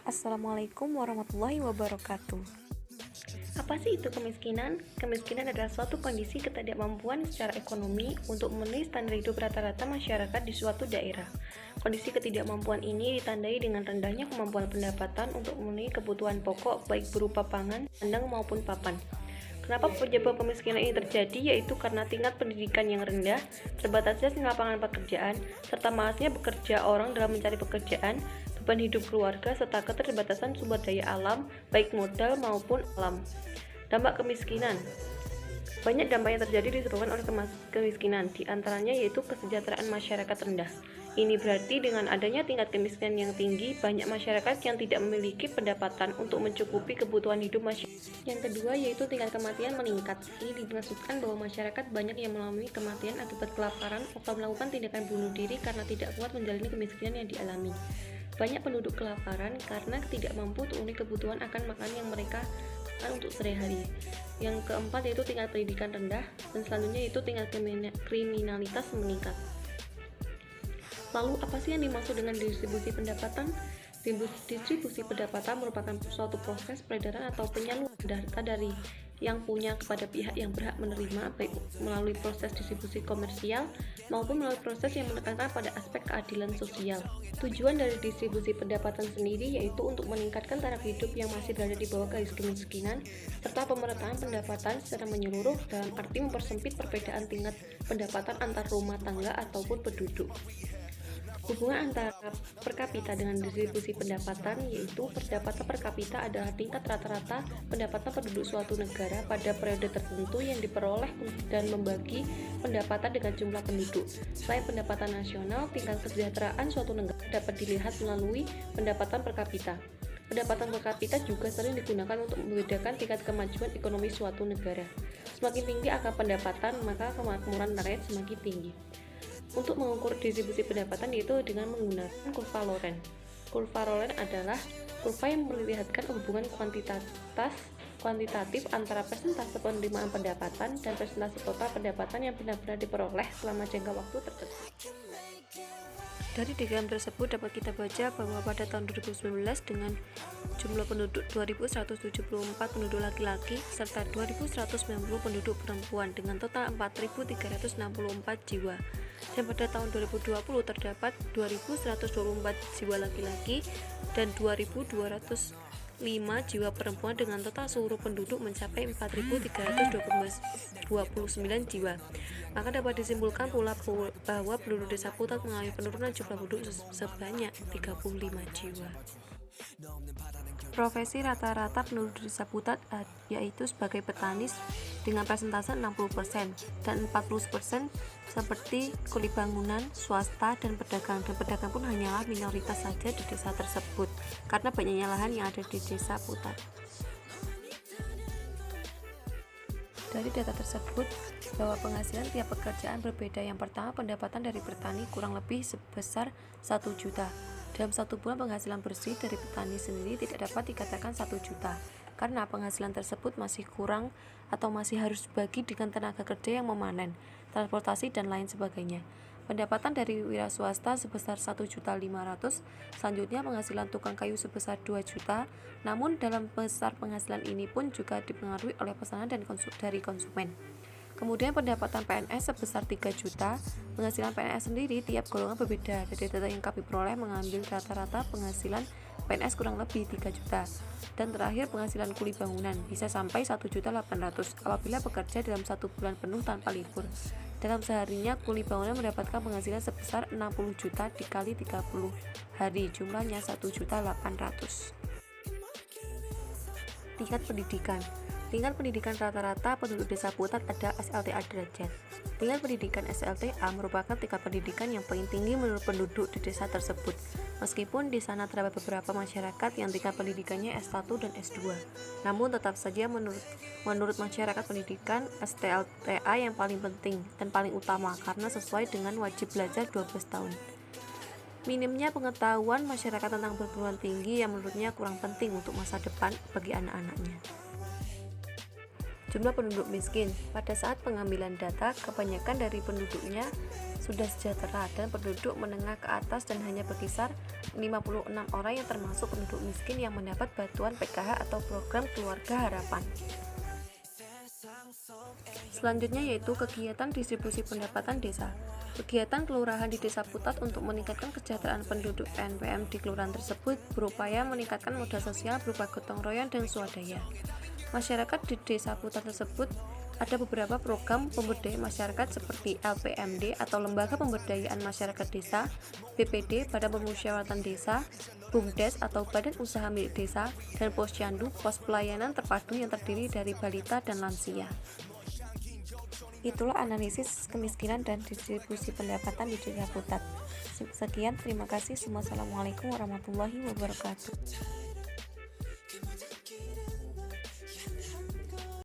Assalamualaikum warahmatullahi wabarakatuh. Apa sih itu kemiskinan? Kemiskinan adalah suatu kondisi ketidakmampuan secara ekonomi untuk memenuhi standar hidup rata-rata masyarakat di suatu daerah. Kondisi ketidakmampuan ini ditandai dengan rendahnya kemampuan pendapatan untuk memenuhi kebutuhan pokok baik berupa pangan, sandang maupun papan. Kenapa penyebab kemiskinan ini terjadi? Yaitu karena tingkat pendidikan yang rendah, terbatasnya lapangan pekerjaan, serta malasnya bekerja orang dalam mencari pekerjaan, beban hidup keluarga, serta keterbatasan sumber daya alam, baik modal maupun alam. Dampak kemiskinan. Banyak dampak yang terjadi disebabkan oleh kemiskinan, di antaranya yaitu kesejahteraan masyarakat rendah. Ini berarti dengan adanya tingkat kemiskinan yang tinggi, banyak masyarakat yang tidak memiliki pendapatan untuk mencukupi kebutuhan hidup masyarakat. Yang kedua yaitu tingkat kematian meningkat. Ini dimaksudkan bahwa masyarakat banyak yang mengalami kematian akibat kelaparan atau melakukan tindakan bunuh diri karena tidak kuat menjalani kemiskinan yang dialami. Banyak penduduk kelaparan karena tidak mampu untuk memenuhi kebutuhan akan makanan yang mereka makan untuk sehari-hari. Yang keempat yaitu tingkat pendidikan rendah, dan selanjutnya yaitu tingkat kriminalitas meningkat. Lalu apa sih yang dimaksud dengan distribusi pendapatan? Distribusi pendapatan merupakan suatu proses peredaran atau penyaluran data dari yang punya kepada pihak yang berhak menerima, baik melalui proses distribusi komersial maupun melalui proses yang menekankan pada aspek keadilan sosial. Tujuan dari distribusi pendapatan sendiri yaitu untuk meningkatkan taraf hidup yang masih berada di bawah garis kemiskinan, serta pemerataan pendapatan secara menyeluruh dalam arti mempersempit perbedaan tingkat pendapatan antar rumah tangga ataupun penduduk. Hubungan antara per kapita dengan distribusi pendapatan yaitu pendapatan per kapita adalah tingkat rata-rata pendapatan penduduk suatu negara pada periode tertentu yang diperoleh dan membagi pendapatan dengan jumlah penduduk. Selain pendapatan nasional, tingkat kesejahteraan suatu negara dapat dilihat melalui pendapatan per kapita. Pendapatan per kapita juga sering digunakan untuk membedakan tingkat kemajuan ekonomi suatu negara. Semakin tinggi angka pendapatan, maka kemakmuran rakyat semakin tinggi. Untuk mengukur distribusi pendapatan yaitu dengan menggunakan kurva Lorenz. Kurva Lorenz adalah kurva yang memperlihatkan hubungan kuantitatif antara persentase penerimaan pendapatan dan persentase total pendapatan yang benar-benar diperoleh selama jangka waktu tertentu. Dari diagram tersebut dapat kita baca bahwa pada tahun 2019 dengan jumlah penduduk 2.174 penduduk laki-laki serta 2.190 penduduk perempuan dengan total 4.364 jiwa. Dan pada tahun 2020 terdapat 2.124 jiwa laki-laki dan 2.205 jiwa perempuan dengan total seluruh penduduk mencapai 4.329 jiwa. Maka dapat disimpulkan pula bahwa penduduk desa Putat mengalami penurunan jumlah penduduk sebanyak 35 jiwa. Profesi rata-rata penduduk desa Putat yaitu sebagai petani dengan persentase 60% dan 40% seperti kulit bangunan, swasta, dan pedagang. Dan pedagang pun hanyalah minoritas saja di desa tersebut karena banyaknya lahan yang ada di desa Putat. Dari data tersebut bahwa penghasilan tiap pekerjaan berbeda. Yang pertama, pendapatan dari petani kurang lebih sebesar 1 juta. Dalam satu bulan penghasilan bersih dari petani sendiri tidak dapat dikatakan 1 juta karena penghasilan tersebut masih kurang atau masih harus dibagi dengan tenaga kerja yang memanen, transportasi, dan lain sebagainya. Pendapatan dari wira swasta sebesar 1.500.000, selanjutnya penghasilan tukang kayu sebesar 2 juta, namun dalam besar penghasilan ini pun juga dipengaruhi oleh pesanan dari konsumen. Kemudian pendapatan PNS sebesar 3 juta, penghasilan PNS sendiri tiap golongan berbeda. Dari data yang kami peroleh mengambil rata-rata penghasilan PNS kurang lebih 3 juta. Dan terakhir penghasilan kuli bangunan bisa sampai 1.800.000 apabila bekerja dalam 1 bulan penuh tanpa libur. Dalam seharinya kuli bangunan mendapatkan penghasilan sebesar 60 juta dikali 30 hari, jumlahnya 1.800.000. Tingkat pendidikan. Tingkat pendidikan rata-rata penduduk desa Putat ada SLTA derajat. Tingkat pendidikan SLTA merupakan tingkat pendidikan yang paling tinggi menurut penduduk di desa tersebut. Meskipun di sana terdapat beberapa masyarakat yang tingkat pendidikannya S1 dan S2. Namun tetap saja menurut masyarakat pendidikan SLTA yang paling penting dan paling utama karena sesuai dengan wajib belajar 12 tahun. Minimnya pengetahuan masyarakat tentang perguruan tinggi yang menurutnya kurang penting untuk masa depan bagi anak-anaknya. Jumlah penduduk miskin. Pada saat pengambilan data, kebanyakan dari penduduknya sudah sejahtera dan penduduk menengah ke atas dan hanya berkisar 56 orang yang termasuk penduduk miskin yang mendapat bantuan PKH atau program keluarga harapan. Selanjutnya yaitu kegiatan distribusi pendapatan desa. Kegiatan kelurahan di Desa Putat untuk meningkatkan kesejahteraan penduduk NPM di kelurahan tersebut berupaya meningkatkan modal sosial berupa gotong royong dan swadaya. Masyarakat di Desa Putat tersebut ada beberapa program pemberdayaan masyarakat seperti LPMD atau Lembaga Pemberdayaan Masyarakat Desa, BPD Badan Pemusyawaratan Desa, BUMDes atau Badan Usaha Milik Desa, dan Posyandu, pos pelayanan terpadu yang terdiri dari balita dan lansia. Itulah analisis kemiskinan dan distribusi pendapatan di Desa Putat. Sekian, terima kasih. Wassalamualaikum warahmatullahi wabarakatuh.